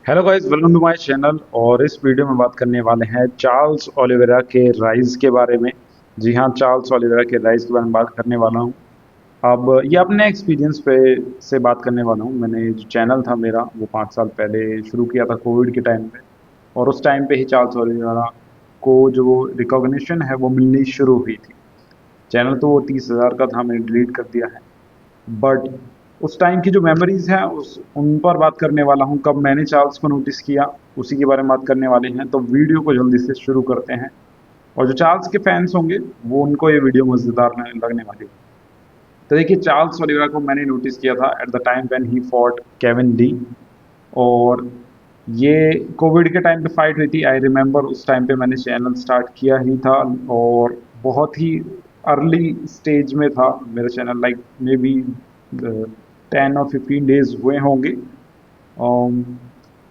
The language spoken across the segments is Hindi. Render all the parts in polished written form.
Hello guys, welcome to my channel. और इस वीडियो में बात करने वाले हैं चार्ल्स ओलिवेरा के राइज के बारे में। जी हाँ, चार्ल्स ओलिवेरा के राइज के बारे में बात करने वाला हूँ। अब ये अपने एक्सपीरियंस पे से बात करने वाला हूँ। मैंने जो चैनल था मेरा वो 5 साल पहले शुरू किया था कोविड के टाइम पे। और उस टाइम पे ही चार्ल्स ओलिवेरा को जो रिकॉग्निशन है वो मिलनी शुरू हुई थी। चैनल तो वो 30,000 का था, मैंने डिलीट कर दिया है। बट उस टाइम की जो मेमोरीज हैं उस उन पर बात करने वाला हूँ। कब मैंने चार्ल्स को नोटिस किया उसी के बारे में बात करने वाले हैं। तो वीडियो को जल्दी से शुरू करते हैं। और जो चार्ल्स के फैंस होंगे वो उनको ये वीडियो मज़ेदार लगने वाली है। तो देखिए, चार्ल्स ओलिवेरा को मैंने नोटिस किया था at the time when he fought Kevin Lee. और ये कोविड के टाइम पे फाइट हुई थी। आई रिमेम्बर उस टाइम पे मैंने चैनल स्टार्ट किया ही था। और बहुत ही अर्ली स्टेज में था मेरा चैनल, लाइक मे बी 10 और 15 डेज हुए होंगे। um,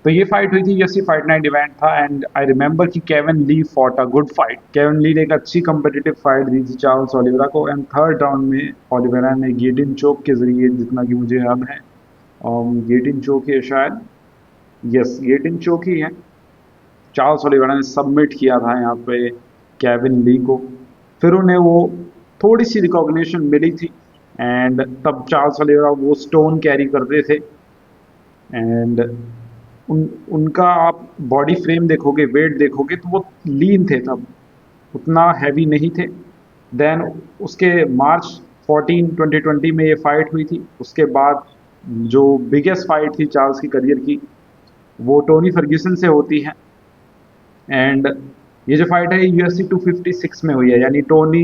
तो ये फाइट हुई थी, यूएफसी फाइट नाइट इवेंट था। एंड आई रिमेम्बर कि Kevin Lee fought a good fight. Kevin Lee ने एक अच्छी कंपेटिटिव फाइट दी थी चार्ल्स ओलिवेरा को। एंड थर्ड राउंड में ओलिवेरा ने गिलिटिन चोक के जरिए, जितना कि मुझे याद है, गिलिटिन चोक है शायद, यस गिलिटिन चोक ही है, चार्ल्स ओलिवेरा ने सबमिट किया था यहाँ पे केविन ली को। फिर उन्हें वो थोड़ी सी रिकॉग्निशन मिली थी। एंड तब चार्ल्स ओलिवेरा वो स्टोन कैरी करते थे। एंड उनका आप बॉडी फ्रेम देखोगे, वेट देखोगे, तो वो लीन थे तब, उतना हैवी नहीं थे। देन उसके मार्च 14 2020 में ये फाइट हुई थी। उसके बाद जो बिगेस्ट फाइट थी चार्ल्स की करियर की वो टोनी फर्ग्यूसन से होती है। एंड ये जो फाइट है यूएफसी 256 में हुई है, यानी टोनी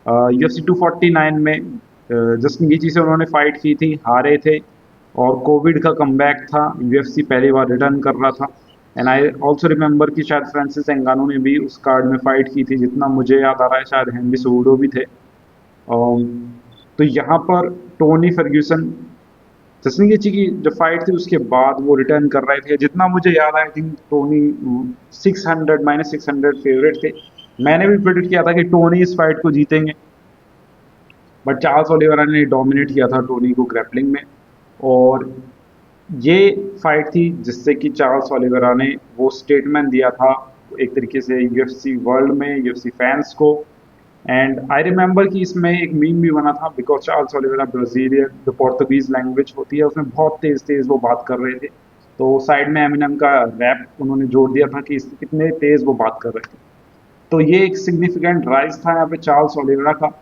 यूएफसी 249 में जस्टिन गेची से उन्होंने फाइट की थी, हारे थे। और कोविड का कमबैक था, यूएफसी पहली बार रिटर्न कर रहा था। एंड आई ऑल्सो रिमेंबर कि शायद फ्रांसिस एंगानो ने भी उस कार्ड में फाइट की थी, जितना मुझे याद आ रहा है शायद हेनरी सूडो भी थे। तो यहाँ पर टोनी फर्ग्यूसन, जस्टिन गेची की जो फाइट थी उसके बाद वो रिटर्न कर रहे थे, जितना मुझे याद है। आई थिंक टोनी 600 - 600 फेवरेट थे। मैंने भी प्रेडिक्ट किया था कि टोनी इस फाइट को जीतेंगे। बट चार्ल्स ओलिवेरा ने डोमिनेट किया था टोनी को ग्रैपलिंग में। और ये फाइट थी जिससे कि चार्ल्स ओलिवेरा ने वो स्टेटमेंट दिया था एक तरीके से यूएफसी वर्ल्ड में, यूएफसी फैंस को। एंड आई रिमेंबर कि इसमें एक मीम भी बना था, बिकॉज चार्ल्स ओलिवेरा ब्राजीलियन, जो पोर्तुगीज लैंग्वेज होती है उसमें बहुत तेज तेज वो बात कर रहे थे। तो साइड में एमिनम का रैप उन्होंने जोड़ दिया था कि कितने तेज वो बात कर रहे थे। तो ये एक सिग्निफिकेंट राइज था यहाँ पे चार्ल्स ओलिवेरा का।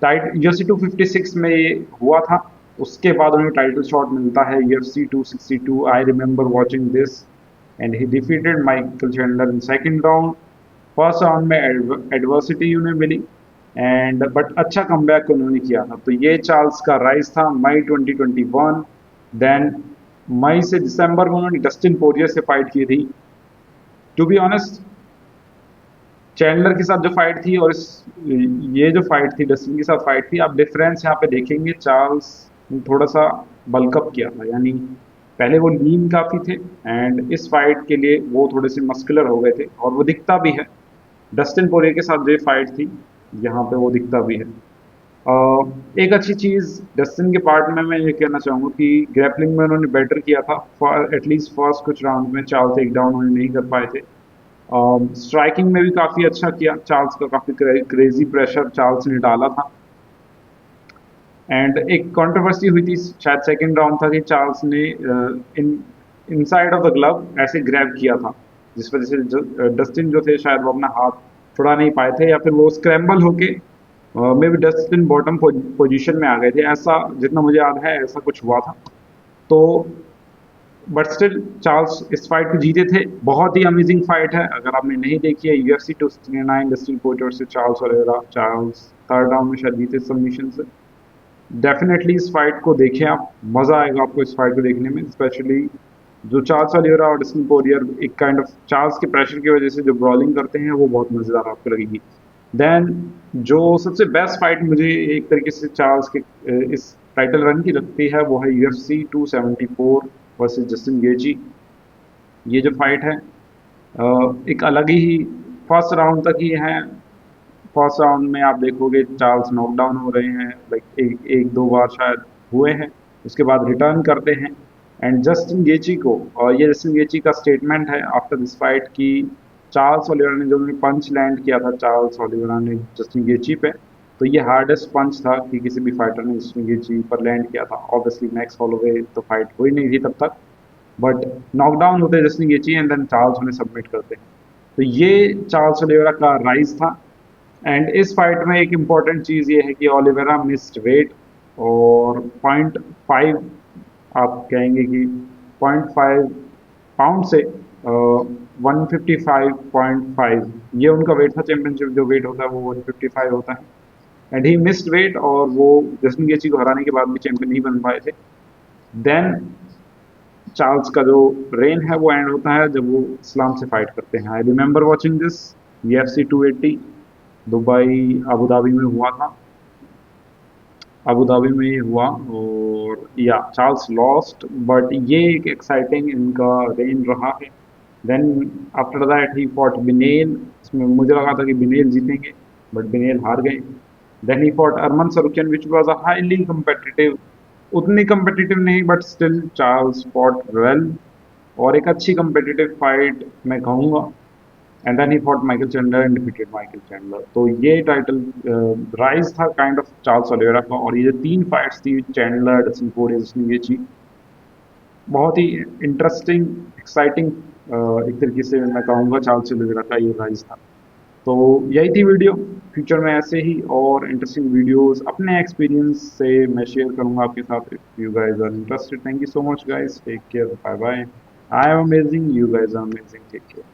टाइट यूएफसी 256 में ये हुआ था। उसके बाद उन्हें टाइटल शॉट मिलता है UFC 262। I remember watching this and he defeated Michael Chandler in second round. First round में एडवर्सिटी उन्हें मिली, एंड बट अच्छा कमबैक उन्होंने किया था। तो ये चार्ल्स का राइज था मई 2021। देन मई से दिसंबर में उन्होंने डस्टिन पोरियर से फाइट की थी। टू बी ऑनेस्ट, चैंडलर के साथ जो फाइट थी और ये जो फाइट थी डस्टिन के साथ फाइट थी, आप डिफरेंस यहाँ पे देखेंगे। चार्ल्स ने थोड़ा सा बल्कअप किया था, यानी पहले वो लीन काफ़ी थे एंड इस फाइट के लिए वो थोड़े से मस्कुलर हो गए थे, और वो दिखता भी है। डस्टिन पोरियर के साथ जो ये फाइट थी यहाँ पे वो दिखता भी है। एक अच्छी चीज़ डस्टिन के पार्ट में मैं ये कहना चाहूँगा कि ग्रैपलिंग में उन्होंने बेटर किया था। एटलीस्ट फर्स्ट कुछ राउंड में चार्ल्स एक डाउन उन्हें नहीं कर पाए थे। स्ट्राइकिंग में भी काफ़ी अच्छा किया चार्ल्स का, काफ़ी क्रेजी प्रेशर चार्ल्स ने डाला था। एंड एक कंट्रोवर्सी हुई थी, शायद सेकंड राउंड था, कि चार्ल्स ने in inside of the glove ऐसे ग्रैब किया था, जिस वजह से डस्टिन जो थे शायद वो अपना हाथ छुड़ा नहीं पाए थे, या फिर वो स्क्रैम्बल होके may be Dustin bottom position में आ गए थे, ऐसा जितना मुझे याद है ऐसा कुछ हुआ था। तो बट स्टिल चार्ल्स इस फाइट को जीते थे। बहुत ही अमेजिंग फाइट है, अगर आपने नहीं देखी है यूएफसी 269 डस्टिन पोरियर से Charles Oliveira. Charles third round में शायद जीते सबमिशन से। डेफिनेटली इस फाइट को देखें आप, मज़ा आएगा आपको इस फाइट को देखने में। स्पेशली जो चार्ल्स ओलिवेरा और डस्टिन पोरियर एक काइंड ऑफ चार्ल्स के प्रेशर की वजह से जो ब्रॉलिंग करते हैं वो बहुत मज़ेदार आपको लगेगी। देन जो सबसे बेस्ट फाइट मुझे एक तरीके से चार्ल्स के इस टाइटल रन की लगती है वो है यूएफसी 274 वर्सेस जस्टिन गेची। ये जो फाइट है एक अलग ही फर्स्ट राउंड तक ही है। फर्स्ट राउंड में आप देखोगे चार्ल्स नॉकडाउन हो रहे हैं, लाइक एक एक दो बार शायद हुए हैं। उसके बाद रिटर्न करते हैं एंड जस्टिन गेची को, और ये जस्टिन गेची का स्टेटमेंट है आफ्टर दिस फाइट कि चार्ल्स ओलिवेरा ने जो पंच लैंड किया था चार्ल्स ओलिवेरा ने जस्टिन गेची पे, तो ये हार्डेस्ट पंच था कि किसी भी फाइटर ने जस्टिन गेची पर लैंड किया था। ऑब्वियसली मैक्स हॉलोवे तो फाइट हुई नहीं थी तब तक, बट नॉकडाउन होते Justin Gaethje and then Charles उन्हें सबमिट करते। तो ये चार्ल्स ओलिवेरा का राइज था। एंड इस फाइट में एक इम्पॉर्टेंट चीज़ ये है कि ओलिवेरा मिस्ड वेट, और 0.5, आप कहेंगे कि 0.5 पाउंड से 155.5, ये उनका वेट था। चैंपियनशिप जो वेट होता है वो 155 होता है। एंड ही मिस्ड वेट, और वो जस्टिन गेची को हराने के बाद भी चैंपियन नहीं बन पाए थे। देन चार्ल्स का जो रेन है वो एंड होता है जब वो इस्लाम से फाइट करते हैं। I remember watching this, UFC 280 Dubai Abu Dhabi में हुआ था, अबू धाबी में ये हुआ, और या चार्ल्स लॉस्ट, बट ये एक एक्साइटिंग इनका रेन रहा है। Then after that he fought Beneil, इसमें मुझे लगा था कि बिनेल जीतेंगे, बट बिनेल हार गए। Then he fought Arman Tsarukyan which was a highly competitive, उतनी कम्पिटिटिव नहीं but still Charles fought well, और एक अच्छी कम्पिटिटिव फाइट मैं कहूँगा। And then he fought Michael Chandler and defeated Michael Chandler. तो ये टाइटल राइज था काइंड ऑफ चार्ल्स ओलिवेरा का। और ये जो 3 फाइट्स थी, Chandler, Dustin Poirier, Justin Gaethje, बहुत ही इंटरेस्टिंग, एक्साइटिंग, एक तरीके से मैं कहूँगा चार्ल्स ओलिवेरा का ये राइज था। तो यही थी वीडियो। फ्यूचर में ऐसे ही और इंटरेस्टिंग वीडियोस अपने एक्सपीरियंस से मैं शेयर करूंगा आपके साथ, if you guys are interested. Thank you so much guys, take care, bye bye. I am amazing, you guys are amazing, take care.